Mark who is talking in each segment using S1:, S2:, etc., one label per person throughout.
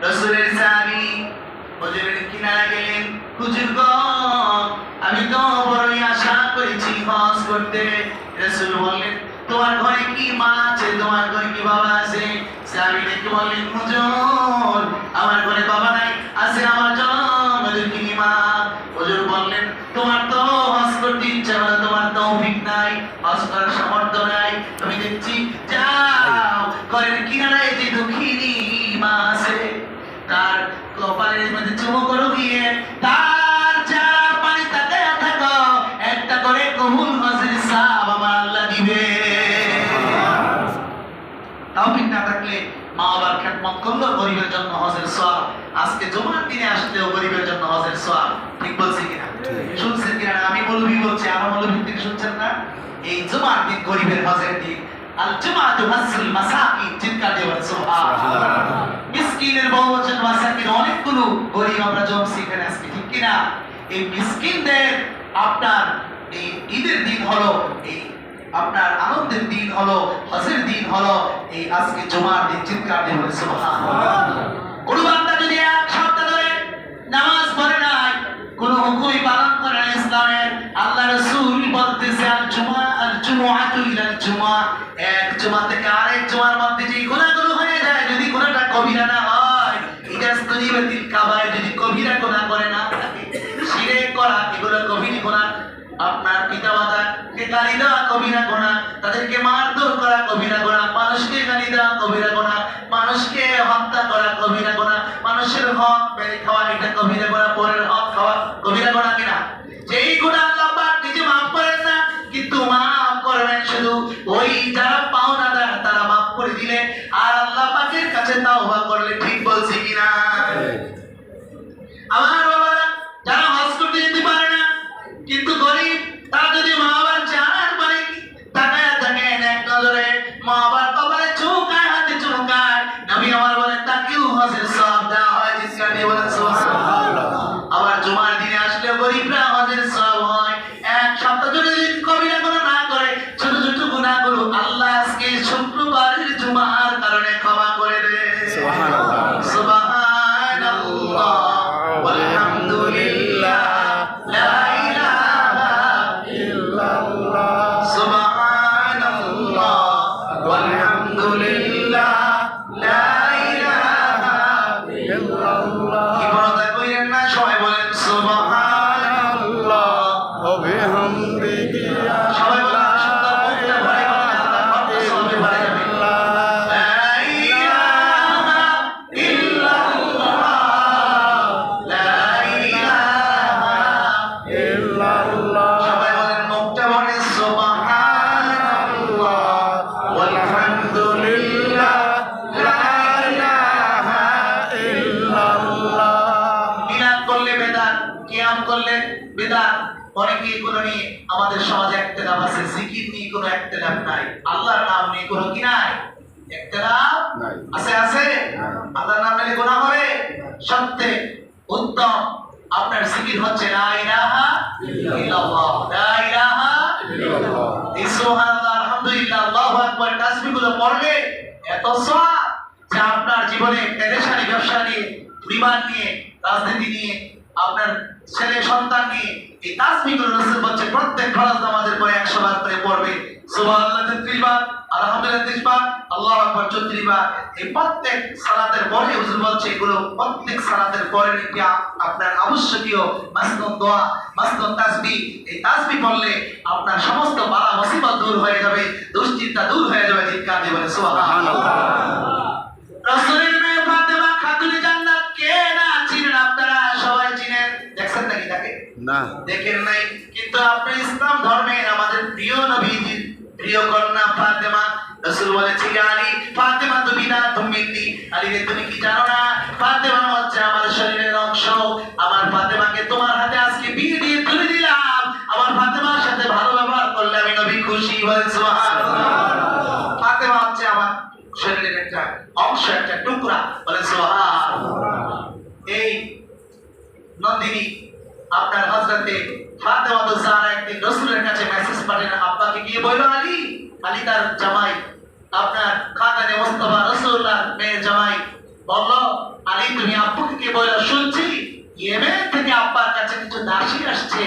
S1: রাসূলের সাহাবী হুজুরের কিনারা গেলেন, হুজুর গো আমি তো বড়ই আশা করেছি হজ করতে। রাসূল বললেন, তোমার ঘরে কি মা আছে, তোমার ঘরে কি বাবা আছে? সাহাবী ডেকে বললেন, হুজুর আমার ঘরে বাবা নাই, আছে আমার জন্মদাত্রী মা। হুজুর বললেন, তোমার তো হজ করতে ইচ্ছা হলো, তোমার তৌফিক নাই, হজ করার সামর্থ্য নাই। আমি দেখছি যাও ঘরের কিনারায় যে দুঃখিনী মা আছে তার কপালের মধ্যে চুমো করো গিয়ে, তার যারা পানি তাকায়া থাকো, একটা করে কবুল হজের সওয়াব আমার আল্লাহ দিবে। তৌফিক না থাকলে মা বাবার খেদমত করলো, গরিবের জন্য হজের সওয়াব। আজকে জুমার দিনে আসলেও গরিবের জন্য হজের সওয়াব। ঠিক বলছি কিনা? শুনছেন কিনা? আমি মৌলভী বলছি, আর মৌলভী থেকে শুনছেন না? এই জুমার দিন গরিবের হজের দিন। আল জুমাতু হাসুল মাসাকিন, চিৎকার দিয়ে বলেন সুবহানাল্লাহ। মিসকিনের বহুবচন মাসাকিন, অনেকগুলো গরিব আমরা জমছি এখানে আজকে, ঠিক কিনা? এই মিসকিনদের আপনার এই ঈদের দিন হলো, এই আপনার আনন্দের দিন হলো, হজের দিন হলো এই আজকে জুমার দিন। চিৎকার দিয়ে বলেন সুবহানাল্লাহ। কোন বান্দা যদি এক সপ্তাহ ধরে নামাজ পড়ে নাই, কোন হুকুমই পালন করে না ইসলামের, আল্লাহ রাসূল বলতেছে আল জুমআতু ইলাল জুমআ, এক জুমা থেকে আরেক জুমার মধ্যে যে গুনাহগুলো হয়ে যায়, যদি গুনাহটা কবিরা না হয়, ইদাস্তুনিবাতিল কাবায়ের, যদি কবিরা গুনাহ করে না থাকে, শিরক করা এগুলো কবিরা গুনাহ, আপনার পিতামাতাকে গালি দেওয়া কবিরা গুনাহ, তাদেরকে মারধর করা কবিরা গুনাহ, মানুষকে গালি দেওয়া কবিরা গুনাহ, মানুষকে হত্যা করা কবিরা গুনাহ, মানুষের হক মেরে খাওয়া এটা কবিরা গুনাহ, পরের হক খাওয়া কবিরা গুনাহ কিনা? যেই গুনাহ আল্লাহ পাক নিজে মাফ করেন না, কিন্তু মাফ করবেন শুধু ওই যারা পাওনাদার, তারা মাফ করে দিলে আর আল্লাহ পাকের কাছে তাওবা করলে। ঠিক বলছি কিনা? আমার বাবারা যারা হজ করতে যেতে পারে না কিন্তু গরিব, তারা যদি মা বাবার জানার পরে তাকায় থাকেন এক নজরে, মা বাবার কপালে চুমকায়, হাতে চুমকায়, নবী আমার বলেন তাকেও হজের সওয়াব দেওয়া হয়। চিৎকার দিয়ে বলেন সুবহানাল্লাহ। আবার জুমার দিনে আসলে গরিবরা হজের সওয়াব হয়। এক সপ্তাহ যদি কবিরা গুনাহ না করে, ছোট ছোট গুনাহগুলো আল্লাহ আজকে শুক্রবারের জুমার কারণে ক্ষমা করে দেয়। সুবহানাল্লাহ সুবহানাল্লাহ ওয়ালহামদুলিল্লাহ লা ইলাহা ইল্লাল্লাহ সুবহানাল্লাহ ওয়ালহামদুলিল্লাহ লা ইলাহা ইল্লাল্লাহ। কি বলতে কইরেন না, সবাই বলেন সুবহানাল্লাহ ওয়া বিহামদিহি, সবাই বলেন সুন্দর মুখটা ভরে বলেন, আল্লাহ কত সওয়াবে ভরে যাবে। লা ইলাহা ইল্লাল্লাহ লা ইলাহা ইল্লাল্লাহ, সবাই বলেন মুখটা ভরে সুবহানাল্লাহ ওয়ালহামদুলিল্লাহ লা ইলাহা ইল্লাল্লাহ। মিলাদ করলে বেদাত, কিয়াম করলে বেদাত। অনেকেই এগুলো নিয়ে আমাদের সমাজে ইখতিলাফ আছে, জিকির নিয়ে কোনো ইখতিলাফ নাই, আল্লাহর নাম নিয়ে কোনো কি নাই, ইখতিলাফ আছে? আছে? আল্লাহর নাম নিলে গুনাহ হবে? সবচেয়ে উত্তম আপনার জিকির হচ্ছে লা ইলাহা ইল্লাল্লাহ, লা ইলাহা ইল্লাল্লাহ, সুবহানাল্লাহ, আলহামদুলিল্লাহ, আল্লাহু আকবার, তাসবিহগুলো পড়লে এত সওয়াব যে আপনার জীবনে পেরেশানি, ব্যবসা নিয়ে, পরিবার নিয়ে, রাজনীতি নিয়ে, আপনার ছেলে সন্তান নিয়ে এই তাসবিহগুলো রাসূল বলছে প্রত্যেক ফরজ নামাজের পরে 100 বার করে পড়বে। সুবহানাল্লাহ 33 বার, আলহামদুলিল্লাহ 30 বার, আল্লাহু আকবার 34 বার। এই প্রত্যেক সালাতের পরে হুজুর বলছে এগুলো প্রত্যেক সালাতের পরে এটা আপনার আবশ্যকীয় মাসনুন দোয়া, মাসনুন তাসবিহ। এই তাসবিহ পড়লে আপনার সমস্ত বালা মুসিবত দূর হয়ে যাবে, দুশ্চিন্তা দূর হয়ে যাবে। চিৎকার দিয়ে বলেন সুবহানাল্লাহ। রাসূলের মেয়ে ফাতেমা খাতুনে জান্নাত কে না চিনেন? আপনারা সবাই চিনেন, দেখছেন নাকি তাকে? না, দেখেন নাই, কিন্তু আপনি ইসলাম ধর্মের আমাদের প্রিয় নবীজির প্রিয় কন্যা ফাতেমা। রাসূল বলেছেন আলী ফাতেমা তো বিনাতুম মিন্নি, আলী রে তুমি কি জানো না ফাতেমা হচ্ছে আমার শরীরের অংশ। আমার ফাতেমাকে তোমার হাতে আজকে বিয়ে দিয়ে তুলে দিলাম, আমার ফাতেমার সাথে ভালো ব্যবহার করলে আমি নবী খুশি। বলেন সুবহানাল্লাহ। ফাতেমা হচ্ছে আমার শরীরের একটা অংশ, একটা টুকরা। বলেন সুবহানাল্লাহ। এই নন্দিনী আপনার হযরতে ফাতেমা তো যারা একদিন রাসূলের কাছে মেসেজ পাঠালেন, আব্বাকে গিয়ে বলল আলী, আলী তার জামাই আপনার খাতানে মুস্তাফা রাসূলুল্লাহ মেয়ের জামাই বললো, আলী তুমি আব্বুকে কি বলো? শুনছি ইয়েমেন থেকে আব্বার কাছে কিছু দাসী আসছে,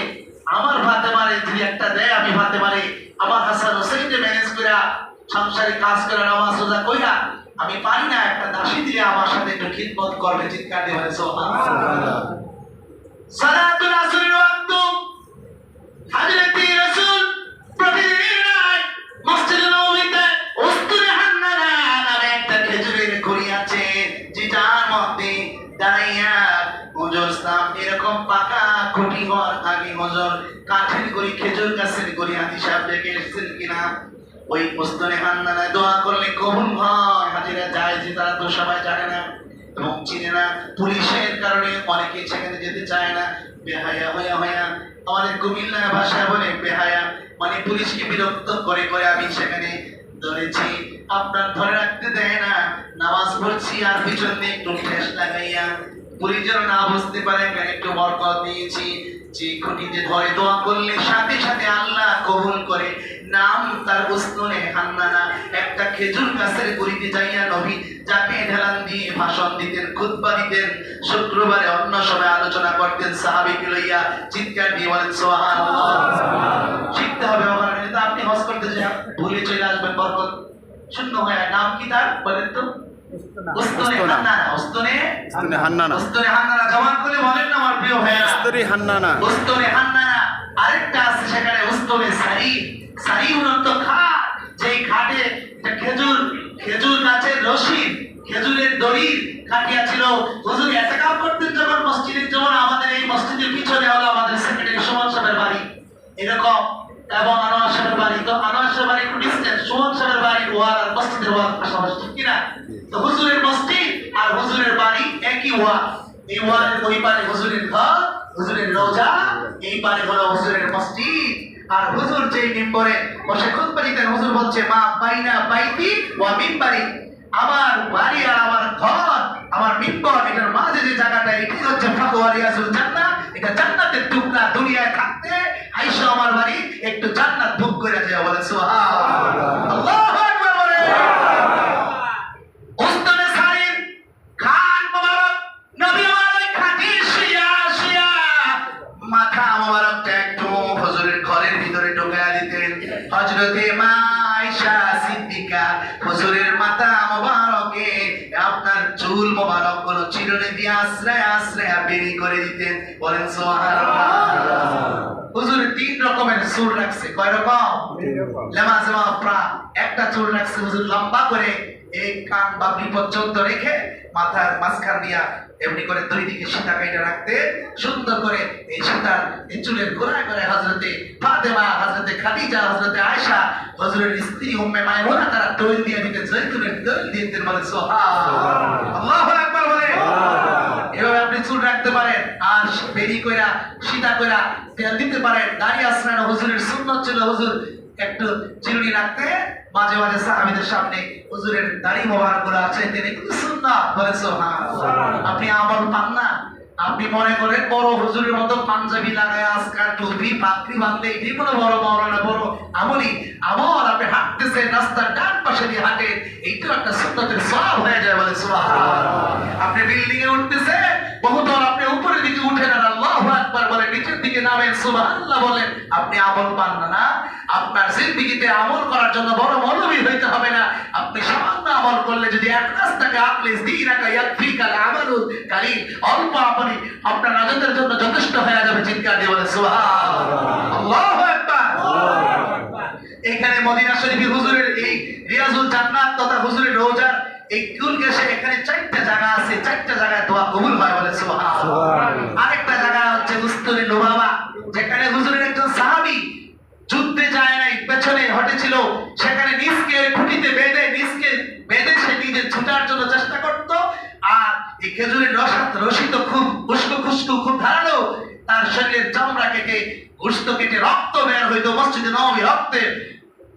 S1: আমার ফাতেমারে যদি একটা দেয় আমি ফাতেমারে আমার হাসান হোসেনকে ম্যানেজ করে সংসারে কাজ করে নামাজ রোজা কইরা আমি পারি না, একটা দাসী দিয়ে আমার সাথে একটু খিদমত করবে। চিৎকার দিয়ে বলে সুবহানাল্লাহ। সালাতুল আসরের ওয়াক্ত হযরতে রাসূল প্রতিদিন মসজিদে নববীতে উস্তুনে হান্নানা নামে একটা খেজুরের খড়ি আছে, যেটার মধ্যে দাঁড়াইয়া হুজুর ইসলাম এরকম পাকা খুঁটি হওয়ার আগে হুজুর কাঠের গড়ি খেজুর গাছের গড়ি হাতি সাহেব দেখে এসেছেন কিনা, ওই উস্তুনে হান্নানায় দোয়া করলে কবুল হয়। হাজিরা যায় যে তারা তো সবাই জানে না এবং চিনে না, পুলিশের কারণে অনেকে সেখানে যেতে চায় না, বেহায়া হইয়া হইয়া আমাদের কুমিল্লা ভাষায় বলে বেহায়া, মানে পুলিশকে বিরক্ত করে করে আমি সেখানে ধরেছি, আপনার ধরে রাখতে দেয় না, নামাজ পড়ছি আর পিছন দিয়ে একটু ঠেস লাগাইয়া পুলিশ যেন না বুঝতে পারে এখানে একটু বরকত দিয়েছি। যে খুঁটিতে ধরে দোয়া করলে সাথে সাথে আল্লাহ কবুল করে। নাম তার উস্তুনে হান্নানা, একটা খেজুর গাছের গুড়িতে যাইয়া নবী যাকে ঢালান দিয়ে ভাষণ দিতেন, খুতবা দিতেন, শুক্রবারে অন্য সময় আলোচনা করতেন সাহাবীকে লইয়া। চিৎকার দিয়ে বলেন সুবহানাল্লাহ। শিখতে হবে আমার, এটা আপনি হজ করতে যান ভুলে চলে আসবেন বরকত শূন্য হয়ে। নাম কি তার বলেন তো? উস্তুনে হান্নানা। উস্তুনে হান্নানা। উস্তুনে হান্নানা জবান করে বলেন না আমার প্রিয় ভাইরা। উস্তুনে হান্নানা। উস্তুনে হান্নানা। আরেকটা আছে সেখানে উস্তুনে সারি। সারি উন্নত খাট, যেই খাটে খেজুর গাছের রশি, খেজুরের দড়ি খাটিয়া ছিল। হুজুর ইতিকাফ করতেন যখন মসজিদে, যেমন আমাদের এই মসজিদের পিছনে হলো আমাদের সেক্রেটারি সুমন সাহেবের বাড়ি এরকম, এবং আনোয়ার সাহেবের বাড়ি, তো আনোয়ার সাহেবের বাড়ি একটু ডিস্টেন্স, সুমন সাহেবের বাড়ি ওয়াল আর মসজিদের ওয়াল পাশাপাশি, ঠিক কিনা? তো হুজুরের মসজিদ আর হুজুরের বাড়ি একই ওয়াল। এই ওয়ালের ওই পারে হুজুরের ঘর, হুজুরের রোজা, এই পারে হলো হুজুরের মসজিদ। আর হুজুর যেই মিম্বরে বসে খুতবা দিতেন, হুজুর বলছে মা বাইনা বাইতি ওয়া মিম্বারি, আমার বাড়ি আর আমার ঘর, আমার মিম্বর, এটার মাঝে যে জায়গাটা, এটি হচ্ছে ফাকওয়া রিয়াজুল জান্নাহ, এটা জান্নাতের টুকরা। দুনিয়ায় থাকতে আইসা আমার বাড়ি একটু জান্নাত ভোগ করে যায়। বলে সুবহানাল্লাহ। আল্লাহু আকবার বলে। উস্তানে সাইদ খান মোবারক নবী আমার খাটি শিয়া শিয়া মাথা মোবারকটা একটু হুজুরের ঘরের ভিতরে ঢোকায়া দিতেন। হযরতে মা আয়েশা সিদ্দিকা হুজুরের মাথা মোবারকে আপনার চুল মোবারক গুলো চিরুনি দিয়ে আশ্রয় আশ্রয় বেরি করে দিতেন। বলেন সুবহানাল্লাহ। হুজুরের 3 রকমের চুল রাখছে। কয় রকম? লামাজমা প্রা। একটা চুল রাখছে হুজুর লম্বা করে, এই কান বাবরি পর্যন্ত রেখে মাথার মাঝখান দিয়া এমনি করে দুই দিকে সীতা কাইটা রাখতে, সুন্দর করে এই সীতার এই চুলের গোড়ায় করে হযরতে ফাতেমা, হযরতে খাদিজা, হযরতে আয়েশা, হুজুরের স্ত্রী উম্মে মায়মুনা তারা তৈল দিয়ে দিতেন, জয়তুনের তৈল দিয়ে দিতেন। বলে সুবহানাল্লাহ। আল্লাহু আকবার বলে। এভাবে আপনি চুল রাখতে পারেন, আর বেরি কইরা সীতা কইরা তেল দিতে পারেন। দাড়ি আসরানো হুজুরের সুন্নাত ছিল, হুজুর একটু চিরুনি রাখতে, মাঝে মাঝে সাহাবীদের সামনে হুজুরের দাড়ি মোবারক গুলো আছে, তিনি কিন্তু সুন্নাত। বলে সুবহানাল্লাহ। আপনি আমল পান না, আপনি মনে করেন বড় হুজুরের মতো পাঞ্জাবি লাগায় আজকাল টুপি পাগড়ি বাঁধলে এটাই কোনো বড় মাওলানা, বড় আমলি আমল। আপনি হাঁটতেছেন, রাস্তার ডান পাশে দিয়ে হাঁটেন, এইটাও একটা সুন্নতের সওয়াব হয়ে যায়। বলে সুবহানাল্লাহ। আপনি বিল্ডিং এ উঠতেছেন, বহুতল আপনি উপরের দিকে উঠেন আর আল্লাহু আকবার বলেন, নিচের দিকে নামেন সুবহানাল্লাহ বলেন, আপনি আমল পান না। আপনার জিন্দেগিতে আমল করার জন্য বড় মৌলবী হইতে হবে না। আপনি সামান্য আমল করলে যদি এক রাস্তাকে আখলিস দীনাকা ইয়াকফিকাল আমালুল কালিল, অল্প আমলই আপনার নাজাতের জন্য যথেষ্ট হয়ে যাবে। চিৎকার দিয়ে বলে সুবহানাল্লাহ। আল্লাহু আকবার। এখানে মদিনা শরীফের হুজুরের এই রিয়াজুল জান্নাত তথা হুজুরের রোজার এই কুল গেছে, এখানে 4টা জায়গা আছে, 4টা জায়গায় দোয়া কবুল হয়। বলে সুবহানাল্লাহ। আরেকটা জায়গা হচ্ছে উস্তুনে লুবাবা, যেখানে হুজুরের একজন সাহাবী যুদ্ধে যায় নাই, পেছনে হটেছিল, সেখানে নিজকে খুঁটিতে বেঁধে সে নিজে ছুটার জন্য চেষ্টা করত। আর এই খেজুরের রশি তো খুব খুশকু খুশকু, খুব ধারালো, তার শরীরের চামড়া কেটে গোশত কেটে রক্ত বের হইতো। মসজিদে নববী রক্তে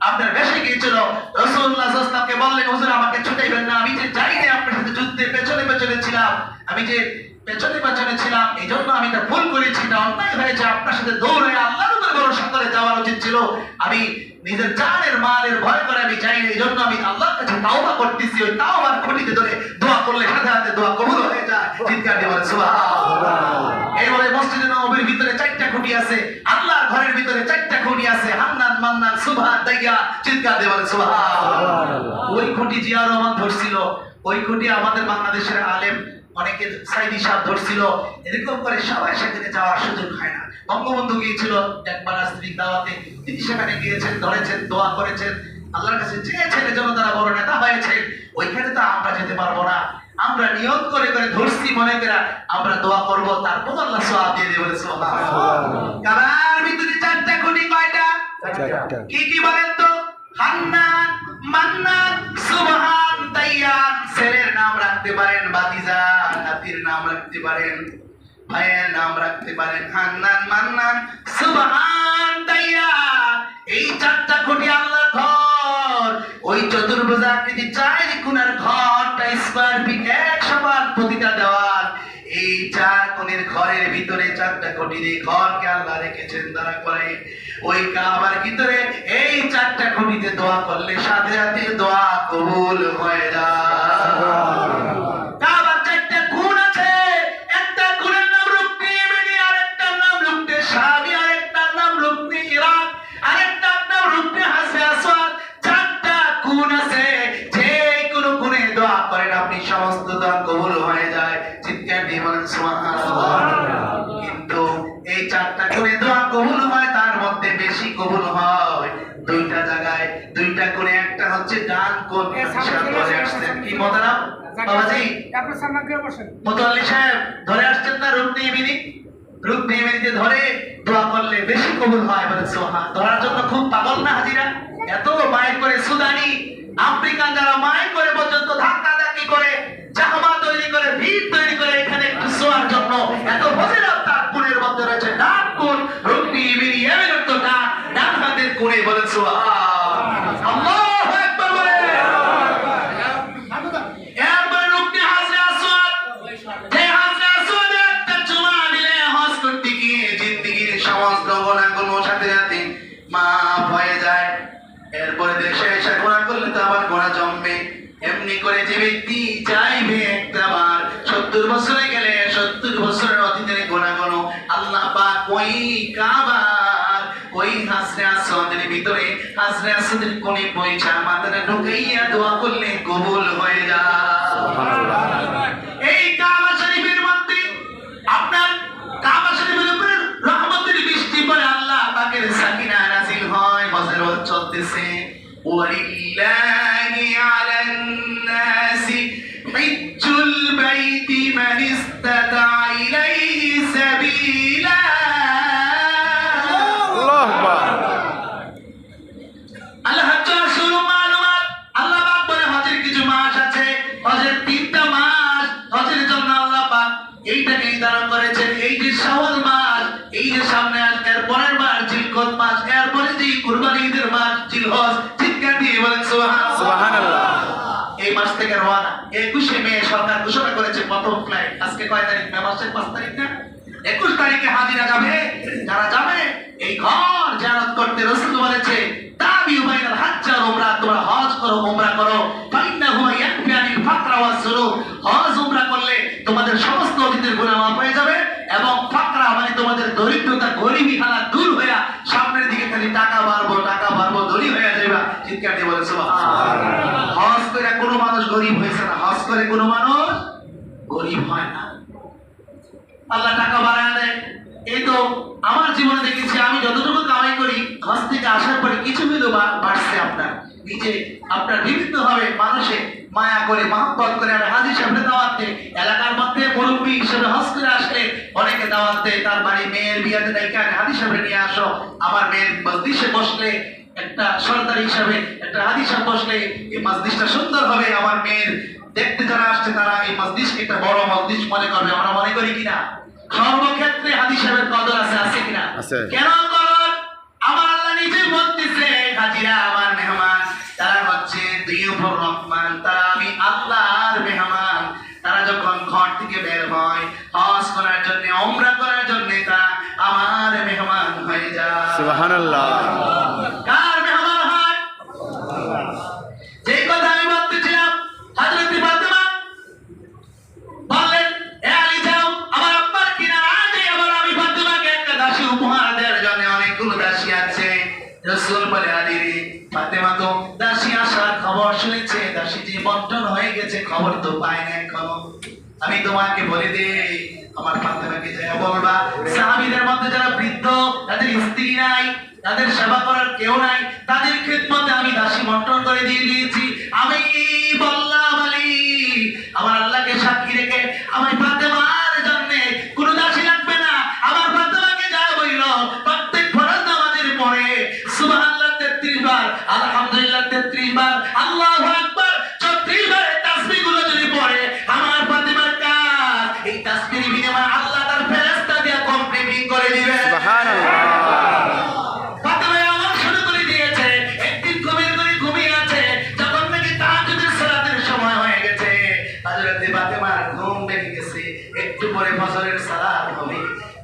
S1: আপনার বেশি গিয়েছিল। রাসূলুল্লাহ সাল্লাল্লাহু আলাইহি ওয়াসাল্লামকে বললেন, হুজুর আমাকে ছুটাইবেন না, আমি যে যাই না আপনার সাথে যুদ্ধে পেছনে পেছনে ছিলাম, আমি যে পেছনে পেছনে ছিলাম এই জন্য আমি এটা ভুল করেছি, এটা অন্যায় হয়েছে, আপনার সাথে দৌড়ে আল্লাহর উপর ভরসা করে যাওয়া উচিত ছিল। আমি নিজের জানের মালের ভয় করে আমি চাই না, এই জন্য আমি আল্লাহর কাছে তাওবা করতেছি। ওই তাওবার খুঁটিতে ধরে দোয়া করলে সাথে সাথে দোয়া কবুল হয়ে যায়। চিৎকার দিয়ে বলেন সুবহানাল্লাহ। এইভাবে মসজিদে নববীর ভিতরে 4টা খুঁটি আছে, আল্লাহর ঘরের ভিতরে 4টা খুঁটি আছে, হান্নান মান্নান সুবহান দাইয়া। চিৎকার দিয়ে বলেন সুবহানাল্লাহ। ওই খুঁটি জিয়াউর রহমান ধরছিল, ওই খুঁটি আমাদের বাংলাদেশের আলেম অনেকে সাইদি সাহেব ধরছিল। এরকম করে সবাই সেখানে যাওয়ার সুযোগ হয় না। বঙ্গবন্ধু গিয়েছিল একবার রাজনৈতিক দাওয়াতে, তিনি সেখানে গিয়েছেন, ধরেছেন, দোয়া করেছেন, আল্লাহর কাছে চেয়েছেন, এজন্য তারা বড় নেতা হয়েছেন। ওইখানে তো আমরা যেতে পারবো না, আমরা নিয়ত করে করে ধরছি মনে করে আমরা দোয়া করব, তারপর আল্লাহ সওয়াব দিয়ে দেবেন। সুবহানাল্লাহ। কাবার ভিতরে 4টা খুঁটি, কয়টা? কি কি বলেন তো? হান্নান, মান্নান, সুবহান, দাইয়ান। ছেলের নাম রাখতে পারেন বাতিজা, নাতির নাম রাখতে পারেন, ভাইয়ের নাম রাখতে পারেন হান্নান, মান্নান, সুবহান, দাইয়ান। এই 4টা খুঁটি আল্লাহর ঘর। ওই চতুর্ভুজ আকৃতি 4 কোণের ঘরটা স্কয়ার ফিট 100 বার প্রতিটা দেওয়াল। এই 4 কোণের ঘরের ভিতরে 4টা খুঁটি দিয়ে ঘরকে আল্লাহ রেখেছেন দাঁড়া করে। ওই কাবার ভিতরে এই 4টা খুঁটিতে দোয়া করলে সাথে সাথে দোয়া কবুল হয়ে যায়। কাবার 4টা কোণ আছে, একটা কোণের নাম রুকনি ইয়েমেনি, আরেকটার নাম রুকনি শামি, আরেকটার নাম রুকনি ইরাক, আরেকটার নাম রুকনি হাজরে আসওয়াদ। 4টা কোণ আছে, যে কোনো কোণে দোয়া করেন আপনি সমস্ত দোয়া কবুল হয়ে যায়। চিৎকার দিয়ে বলেন সুবহানাল্লাহ। কিন্তু এই 4টা কোণে দোয়া কবুল হয়, তার মধ্যে বেশি কবুল হয় 2টা জায়গায়, 2টা কোণে। একটা হচ্ছে ডান কোণ। ধরে আসছেন কি মোহতারাম বাবাজি,
S2: আপনার সামনে গিয়ে বসেন।
S1: মুতাল্লি সাহেব ধরে আসছেন না রুকনি ইয়েমেনি? রুকনি ইয়েমেনিতে ধরে দোয়া করলে বেশি কবুল হয় বলেন সুবহান। ধরার জন্য খুব পাগল না হাজিরা? এত মাইল করে সুদানি আফ্রিকান যারা মাইল করে পর্যন্ত ধাক্কা ধাক্কি করে জাহামা তৈরি করে ভিড় তৈরি করে এখানে একটু শোয়ার জন্য। এত ফজিলত তার কোণের মধ্যে রয়েছে ডান কোণ। রুকনি ইয়েমেনি, ইয়েমেনের তো ডান হাতের কোণে বলেন সুবহান। আল্লাহু আকবার বলেন। এরপরে রুকনি হাজরে আসওয়াদ, যে হাজরে আসওয়াদে একটা চুমা দিলে হজ করতে গিয়ে জিন্দেগির সমস্ত গুনাহগুলো সাথে সাথে মাফ হয়ে যায়। এরপরে দেশে এসে গুনাহ করলে তো আবার গুনাহ জমবে। এমনি করে যে ব্যক্তি চাইবে একবার 70 বছরে গেলে 70 বছরের অতীতের গুনাহগুলো আল্লাহ পাক ওই কাবার ওই হাজরে আসওয়াদের ভিতরে হাজরে আসওয়াদের কোণে পয়সা মাথাটা ঢুকাইয়া দোয়া করলে কবুল হয়ে যায়। সুবহানাল্লাহ। এই কাবা শরীফের মধ্যে আপনার কাবা শরীফের উপরে রহমতের বৃষ্টি পড়ে, আল্লাহ পাকের সাকিনা নাযিল হয়। বছর চলতেছে ওয়ালিল্লাহি আলান নাসি হিজ্জুল বাইতি মান ইসতাতা ইলাইহি সাবিলা।
S3: আল্লাহু আকবার।
S1: আল্লাহ হজ্জের শুরু মালুমাত। আল্লাহ পাক বলে হজের কিছু মাস আছে, হজের 3টা মাস হজের জন্য আল্লাহ পাক এইটাকে নির্ধারণ করেছেন। এই যে শাওয়াল মাস, এই যে সামনে আসবে, এর পরের মাস জিলকদ মাস, এরপরে যে কুরবানি ঈদের মাস জিলহজ। চিৎকার দিয়ে বলেন সুবহানাল্লাহ।
S3: সুবহানাল্লাহ।
S1: এই মাস থেকে রওনা 21শে মে সরকার ঘোষণা করেছে প্রথম ফ্লাইট। আজকে কয় তারিখ? মে মাসের 5 তারিখ না? 21 তারিখে হাজিরা যাবে। যারা যাবে এই ঘর জিয়ারত করতে, রাসূল বলেছে তাবিউ বাইনাল হজ্জ ওয়াল উমরা, তোমরা হজ করো, উমরা করো। ফাইন্নাহু ইয়াকফিয়ানিল ফাকরা ওয়াজ যুনুব, হজ উমরা করলে তোমাদের সমস্ত অতীতের গুনাহ মাফ হয়ে যাবে এবং ফাকরা মানে তোমাদের দরিদ্রতা গরিবি হালা দূর হয়ে সামনের দিকে খালি টাকা বাড়বো ধনী হয়ে যাবে। চিৎকার দিয়ে বলে সুবহানাল্লাহ। হজ করে কোনো মানুষ গরিব হয়েছে না, হজ করে কোনো মানুষ গরিব হয় না। আল্লাহ টাকা বাড়ায় দেয়। এই তো আমার জীবনে দেখেছি, আমি যতটুকু কামাই করি হজ থেকে আসার পরে কিছু হলেও বাড়ছে। আপনার নিজে আপনার বিভিন্ন ভাবে মানুষে মায়া করে মহব্বত করে আমি হাজী সাহেবের দাওয়াত দেই। এলাকার মধ্যে মুরব্বী হিসেবে হজ করে আসলে অনেকে দাওয়াত দেয়, তার বাড়ি মেয়ের বিয়াতে ডেকে আনে হাজী সাহেব নিয়ে আসো। আমার মেয়ের মজলিসে বসলে একটা সরদার হিসাবে একটা হাজী সাহেব বসলে এই মজলিসটা সুন্দর হবে। আমার মেয়ের দেখতে যারা আসছে তারা এই মজলিসকে একটা বড় মজলিস মনে করবে। আমরা মনে করি কিনা? সর্বক্ষেত্রে হাজী সাহেবের কদর আছে কিনা? কেন কদর? আমার আল্লাহ নিজে বলতেছে হাজিরা আমার মেহমান, তারা হচ্ছে দুইয়ুফুর রহমান, তারা আমি আল্লাহর মেহমান। তারা যখন ঘর থেকে বের হয় হজ করার জন্য, উমরা করার জন্য, তারা আমার মেহমান হয়ে যায়।
S3: সুবহানাল্লাহ।
S1: কার মেহমান বন্টন হয়ে গেছে, খবর তো পাই না এখনো। আমি তোমাকে বলে দিই, আমার ফাতেমাকে যা বলবা, সাহাবীদের মধ্যে যারা বৃদ্ধ, তাদের স্ত্রী নাই, তাদের সেবা করার কেউ নাই, তাদের খিদমতে আমি দাসী বন্টন করে দিয়ে দিয়েছি। আমি বললাম আলী, আমার আল্লাহকে সাক্ষী রেখে আমার ফাতেমার জন্য কোনো দাসী লাগবে না। আমার ফাতেমাকে যা বলল, প্রত্যেক ফরজ নামাজের পরে সুবহানাল্লাহ 33 বার, আলহামদুলিল্লাহ 33 বার, আল্লাহু আকবার 34 বার তাসবিহ গুলো যদি পড়ে, আমার ফাতেমার কাজ এই তাসবিহের বিনিময়ে আল্লাহ তার ফেরেশতা দিয়ে কমপ্লিট করে দিবেন। সুবহানাল্লাহ। ফাতেমা আমার শুরু করে দিয়েছে। একদিন ঘুমের ঘরে ঘুমিয়ে আছে, যখন নাকি তাহাজ্জুদের সালাতের সময় হয়ে গেছে, হযরতে ফাতেমার ঘুম ভেঙে গেছে। একটু পরে ফজরের সালাত হবে,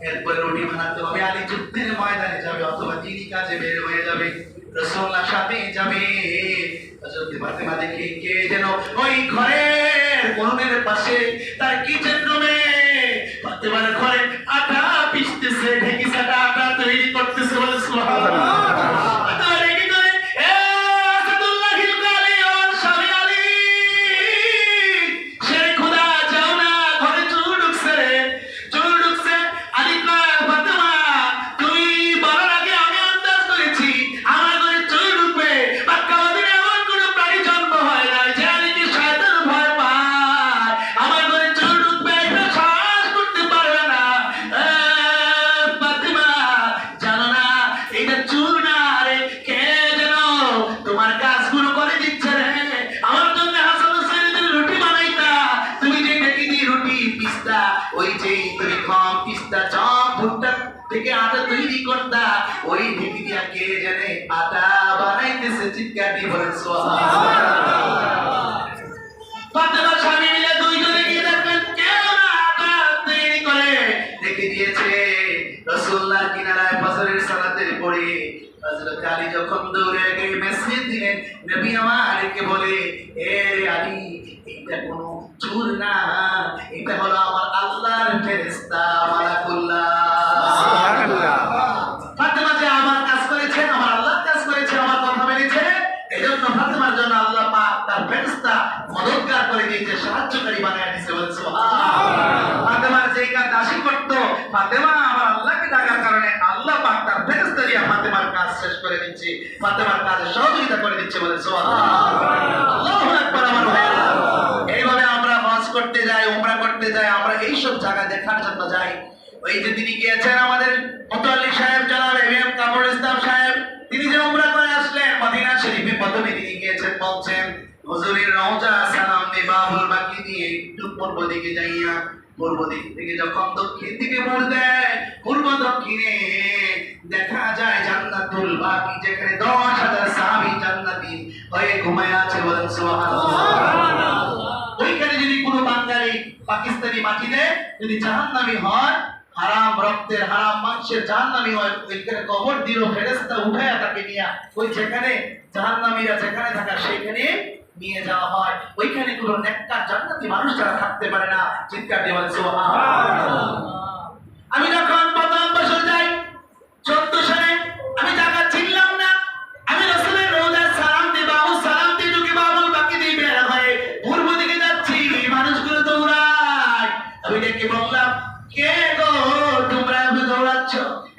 S1: এরপরে রুটি বানাতে হবে, আলী যুদ্ধের ময়দানে যাবে অথবা দিনী কাজে বের হয়ে যাবে, রাসূলুল্লাহর সাথে যাবে। হযরতে ফাতেমা দেখে কে যেন ওই ঘরের কোণের পাশে তার কিচেন রুমে ফাতেমার ঘরে আটা পিষতেছে, ঢেকিসাটা আটা তৈরি করতেছে, বলে সুবহানাল্লাহ। আটা রেডি করে, এ আসাদুল্লাহিল গালি ও স্বামী আলী, সে খোদা যাও না, ঘরে চোর ঢুকছে, চোর ঢুকছে। আলী কয়, ফাতেমা তুই বলার আগে আমি আন্দাজ করেছি আমার ঘরে চোর ঢুকবে। মক্কা মদিনায় এমন কোনো প্রাণী জন্ম হয় না যে আলীকে শয়তান ভয় পায়। আমার ঘরে চোর ঢুকবে এটা সাহস করতে পারবে না। ফাতেমা জানো না এটা চোর না রে, কে যেন তোমার কাজগুলো করে দিচ্ছে রে। আমার জন্য হাসান হোসেনের রুটি বানাইতা, তুমি যে নাকি দিয়ে রুটি পিস্তা, ওই যে তুমি কম পিস্তা চপ ভুট্টা থেকে আটা তৈরি করতা, ওই ঢেকি দিয়া কে জানে আটা বানাইতেছে। চিৎকার দিয়ে বলেন সুবহানাল্লাহ। ফাতেমার স্বামী মিলে দুইজনে গিয়ে দেখলেন কেউ না আটা তৈরি করে রেখে দিয়েছে। রাসূলুল্লাহ কিনারায় ফজরের সালাতের পরে হযরত আলী যখন দৌড়ে গিয়ে মেসেজ দিলেন, নবী আমারকে বলে, এ রে আলী, এটা কোনো চোর না, এটা হলো আমার আল্লাহর ফেরেশতা মালাকুল্লাহ। সুবহানাল্লাহ। ফাতেমা যে আমার কাজ করেছে, আমার আল্লাহর কাজ করেছে, আমার কথা মেনেছে, এজন্য ফাতেমার জন্য আল্লাহ পাক তার ফেরেশতা মদদগার করে দিয়েছে, সাহায্যকারী বানায় দিয়েছে, বলে সুবহানাল্লাহ। ফাতেমার যেই কাজ দাসী করতো, ফাতেমা আমার আল্লাহকে ডাকার কারণে আল্লাহ পাক তার ফেরেশতা দিয়ে ফাতেমার কাজ শেষ করে দিচ্ছে, ফাতেমার কাজে সহযোগিতা করে দিচ্ছে, বলে সুবহানাল্লাহ। আল্লাহু আকবার। আমার ভাইরা, এইভাবে আমরা হজ করতে যাই, উমরা করতে যাই, আমরা এইসব জায়গা দেখার জন্য যাই। ওই যে তিনি গিয়েছেন আমাদের মুতাল্লি সাহেব জনাব এম কামরুল ইসলাম সাহেব, তিনি যে উমরা করে আসলেন মদিনা শরীফে, প্রথমে তিনি গিয়েছেন, বলছেন হুজুরের রওজা সালাম দিয়ে বাবুল বাকি দিয়ে একটু পূর্ব দিকে যাইয়া, পূর্ব দিক থেকে যখন দক্ষিণ দিকে মোড় দেয়, পূর্ব দক্ষিণে দেখা যায় জান্নাতুল বাকি, যেখানে 10,000 সাহাবী জান্নাতি হয়ে ঘুমায় আছে, বলেন সুবহানাল্লাহ। ওইখানে যদি কোনো বাঙালি পাকিস্তানি মাটিতে যদি জাহান্নামী হয়, হারাম রক্তের হারাম মাংসের জাহান্নামী হয়, ওইখানে কবর দিল ফেরেশতা উঠায়া তাকে নিয়ে ওই যেখানে জাহান্নামীরা যেখানে থাকা সেখানে নিয়ে যাওয়া হয়। ওইখানে কোনো নেককার জান্নাতি মানুষ যারা থাকতে পারে না, চিৎকার দিয়ে বলেন সুবহানাল্লাহ। আমি যখন প্রথম বছর যাই 14 সালে, আমি জায়গা চিনলাম না, আমি রাসূলের রওজায় সালাম দিয়ে বাবু সালাম দিয়ে ঢুকে বাবুল বাকি দিয়ে বের হয়ে পূর্ব দিকে যাচ্ছি, মানুষগুলো দৌড়ায়। আমি ডেকে বললাম, কে গো তোমরা দৌড়াচ্ছ,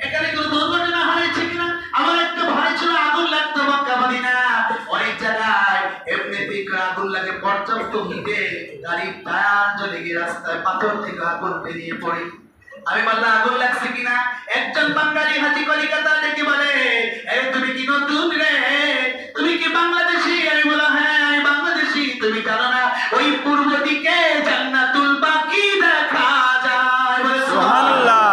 S1: এখানে কোনো দুর্ঘটনা হয়েছে কিনা? আমার একটা ভাই ছিল, আগুন লাগতো মক্কা মদিনা, অনেক জায়গায় এমনিতেই আগুন লাগে, পর্যাপ্ত হিটে গাড়ির টায়ার জ্বলে গিয়ে রাস্তায় পাথর থেকে আগুন বেরিয়ে পড়ে। আমি বললাম আগুন লাগছে কিনা? একজন বাঙালি হাজি কলিকাতা ডেকে বলে, এই তুমি কি নতুন রে, তুমি কি বাংলাদেশি? আমি বললাম হ্যাঁ আমি বাংলাদেশি। তুমি জানো না ওই পূর্ব দিকে জান্নাতুল বাকি দেখা যায়, বলে সুবহানাল্লাহ।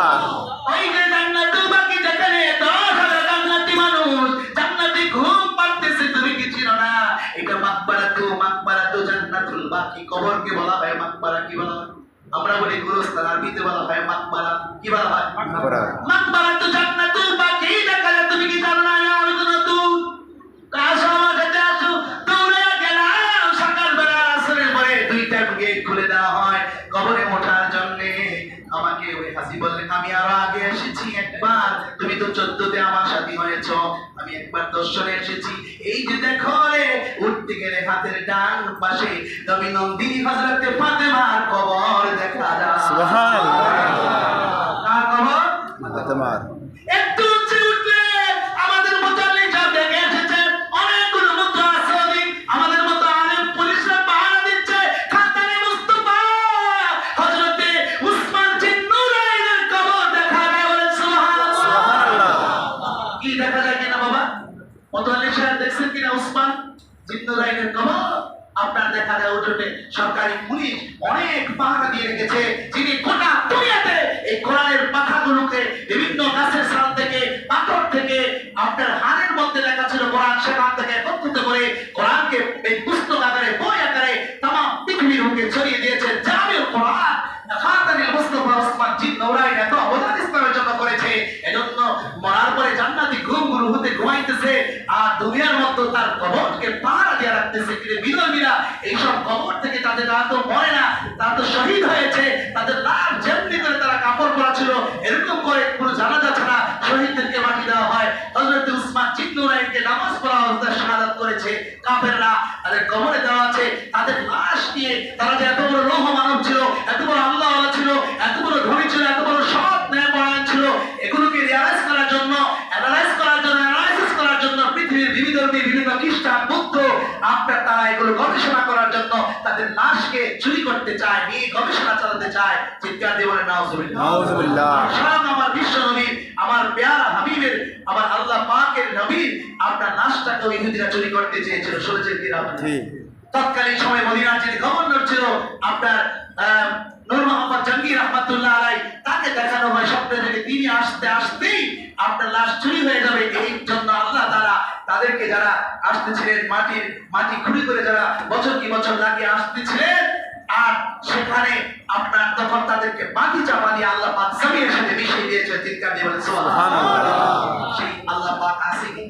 S1: ওই যে জান্নাতুল বাকি যেখানে 10,000 জান্নাতি মানুষ জান্নাতি ঘুম পাড়তেছে, তুমি কি চিনো না? এটা মাকবারাতু জান্নাতুল বাকি, কবরকে বলা হয় মাকবারা। কি বলা হয়? আমরা বলি গুরুস্থান, আরবিতে বলা হয় মাকবারা। কি বলা হয়? মাকবারা। মাকবারাতু জান্নাতুল বাকি দেখা যায়, তুমি কি জানো না? আমি তো নতুন, আসো আমার সাথে আসো। দৌড়ে গেলাম, সকালবেলা আসরের পরে 2টা গেট খুলে দেওয়া হয় কবরে ওঠার জন্য। আমাকে ওই হাসি বললেন, আমি আরো আগে এসেছি একবার, তুমি তো 14তে আমার সাথী হয়েছো, আমি একবার দর্শনে এসেছি, এই যে দেখো রে, উঠতে গেলে হাতের ডান পাশে নবী নন্দিনী হযরতে ফাতেমার কবর দেখা যায়।
S2: সুবহানাল্লাহ।
S1: কার কবর?
S2: ফাতেমার।
S1: একটু উঠে উঠলে আমাদের মুতাল্লি যা দেখে এসেছে, অনেকগুলো মুদ্রা আছে, আমাদের মতো আলেম পুলিশরা পাহারা দিচ্ছে। খাতানে মুস্তাফা হযরতে উসমান জিন্নুরাইনের কবর দেখা যায়। বলেন সুবহানাল্লাহ। কি দেখা যায় কিনা বাবা? মুতাল্লি সাহেব দেখছেন কিনা উসমান জিন্নুরাইনের কবর? আপনার দেখা যায় উঠোনে সরকারি পুলিশ অনেক পাহারা দিয়ে রেখেছে, যিনি গোটা দুনিয়াতে এই কোরআনের পাতাগুলোকে বিভিন্ন গাছের ছাল থেকে, পাথর থেকে, আপনার হাড়ের মধ্যে লেখা ছিল কোরআন, সেখান থেকে একত্রিত করে কোরআনকে এই পুস্তক আকারে, বই আকারে তামাম পৃথিবীর বুকে ছড়িয়ে দিয়েছেন। জামিউল কোরআন খাতানিল মুস্তাফা উসমান জিন্নুরাইন এত অবদান ইসলামের জন্য করেছে, এজন্য মরার পরে জান্নাতি ঘুমগুলো হতে ঘুমাইতেছে, আর দুনিয়ার মধ্যে তার কবরকে পাহারা দিয়ে রাখতেছে। কিন্তু বিধর্মীরা এইসব কবর থেকে তাদের তারা তো মরে না, তারা তো শহীদ হয়েছে, তাদের লাশ যেমনি করে তারা কাপড় পরা ছিল এরকম করে কোনো জানাজা ছাড়া শহীদদেরকে মাটি দেওয়া হয়। হযরত উসমান জিন্নুরাইনকে নামাজ পড়া অবস্থায় শাহাদাত করেছে কাফেররা, তাদের কবরে দেওয়া আছে। তাদের লাশ নিয়ে তারা যে এত বড় লৌহ মানব ছিল, এত বড় আল্লাহওয়ালা ছিল, এত বড় ধনী ছিল, এত বড় সৎ ন্যায়পরায়ণ ছিল, এগুলোকে রিয়ালাইজ করার জন্য, অ্যানালাইজ করার জন্য, অ্যানালাইসিস করার জন্য পৃথিবীর বিবিধর্মী বিভিন্ন খ্রিস্টান, বৌদ্ধ, আপনার তারা এগুলো গবেষণা করার জন্য তাদের লাশকে চুরি করতে চায়, নিয়ে গবেষণা চালাতে চায়। চিৎকার দিয়ে বলেন নাউজুবিল্লাহ।
S2: নাউজুবিল্লাহ।
S1: স্বয়ং আমার বিশ্ব নবীর, আমার পেয়ারা হাবিবের, আমার আল্লাহ পাকের নবীর আপনার লাশটাকে ইহুদিরা চুরি করতে চেয়েছিল। শুনেছেন কিনা?
S2: ঠিক।
S1: তৎকালীন সময় মদিনার যিনি গভর্নর ছিল আপনার নূর মোহাম্মদ জাহাঙ্গীর রাহমাতুল্লাহ আলাইহি, তাকে দেখানো হয় স্বপ্নে থেকে তিনি আসতেই আপনার লাশ চুরি হয়ে যাবে। এই জন্য আল্লাহ তাআলা তাদেরকে, যারা আসতেছিলেন মাটি খুঁড়ি করে, যারা বছর কি বছর লাগিয়ে আসতেছিলেন, আর সেখানে আপনার তখন তাদেরকে মাটি চাপা দিয়ে আল্লাহ পাক জমিনের সাথে মিশিয়ে দিয়েছে। চিৎকার দিয়ে বলেন সুবহানাল্লাহ। সেই আল্লাহ পাক আছে কি?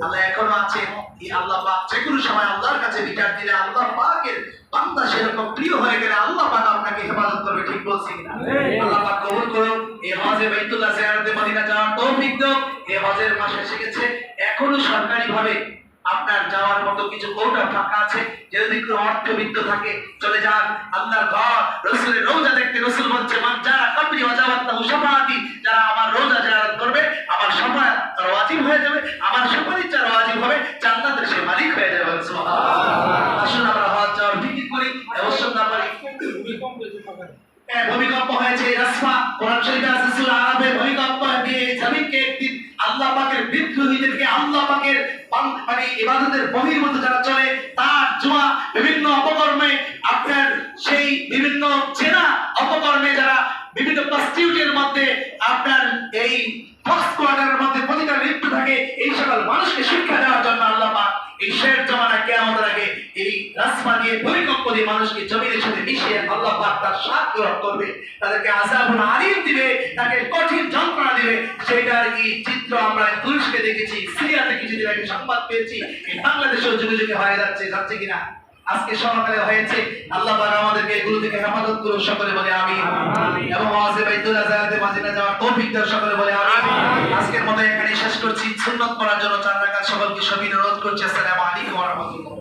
S1: আল্লাহ এখনো আছে। এই আল্লাহ পাক যে কোনো সময় আল্লাহর কাছে বিচার দিলে, আল্লাহ পাকের বান্দা সেরকম প্রিয় হয়ে গেলে আল্লাহ পাক আপনাকে হেফাজত করবে। ঠিক বলছি কিনা? আল্লাহ পাক কবুল করুন। এই হজে বাইতুল্লাহ জিয়ারতে মদিনা যাওয়ার তৌফিক দাও। এই হজের মাস এসে গেছে, এখনো সরকারি ভাবে আপনার যাওয়ার মতো কিছু কোটা ফাঁকা আছে। যদি কোনো অর্থবিত্ত থাকে চলে যান আল্লাহর ঘর, রাসূলের রওজা দেখতে। রাসূল বলছে, মান যারা কবরি ওয়াজাবাতাহু শাফাআতি, যারা আমার রওজা জিয়ারত করবে আমার শাফাআত তার ওয়াজিব হয়ে যাবে, আমার সুপারিশ তার ওয়াজিব হবে, জান্নাতের সে মালিক হয়ে যাবে। সুবহানাল্লাহ। আসুন আমরা হজ যাওয়ার ফিকির করি, অবশ্যই না পারি। ভূমিকম্প হয়েছে, রাসফা কোরআন শরীফে আছে, সূরা আরাফে ভূমিকম্প দিয়ে জমিনকে একদিন আল্লাহ পাকের বিদ্রোহীদেরকে, আল্লাহ পাকের মানে ইবাদতের বহির্ভূত যারা চলে, তার জুয়া বিভিন্ন অপকর্মে, আপনার সেই বিভিন্ন চেনা অপকর্মে যারা বিভিন্ন প্রস্টিটিউটের মধ্যে, আপনার এই ফক্স কোয়ার্টারের মধ্যে প্রতিটা লিপ্ত থাকে, এই সকল মানুষকে শিক্ষা দেওয়ার জন্য আল্লাহ পাক এই শের জমানা কিয়ামতের আগে এই রাসফা দিয়ে, ভূমিকম্প দিয়ে মানুষকে জমিনের সাথে মিশিয়ে আল্লাহ পাক তার শাস্তি গ্রহণ করবে, তাদেরকে আযাবুন আলীম দিবে, তাকে কঠিন যন্ত্রণা দিবে। সেটার কি চিত্র আমরা তুরস্কে দেখেছি, সিরিয়াতে কিছুদিন আগে সংবাদ পেয়েছি, এই বাংলাদেশেও যুগে যুগে হয়ে যাচ্ছে কিনা? আজকে সমাকালে হয়েছে। আল্লাহ পাক আমাদেরকে এগুলো থেকে হেফাজত করুন, সকলে বলে আমিন। এবং ওয়াজে বাইতুল্লাহ জিয়ারতে মদিনা যাওয়ার তৌফিক দাও, সকলে বলে আমিন। আজকের মতো এখানে শেষ করছি। সুন্নাত পড়ার জন্য 4 রাকাত সকলকে সবিনয় অনুরোধ করছি। আসসালামু আলাইকুম ওয়া রাহমাতুল্লাহ।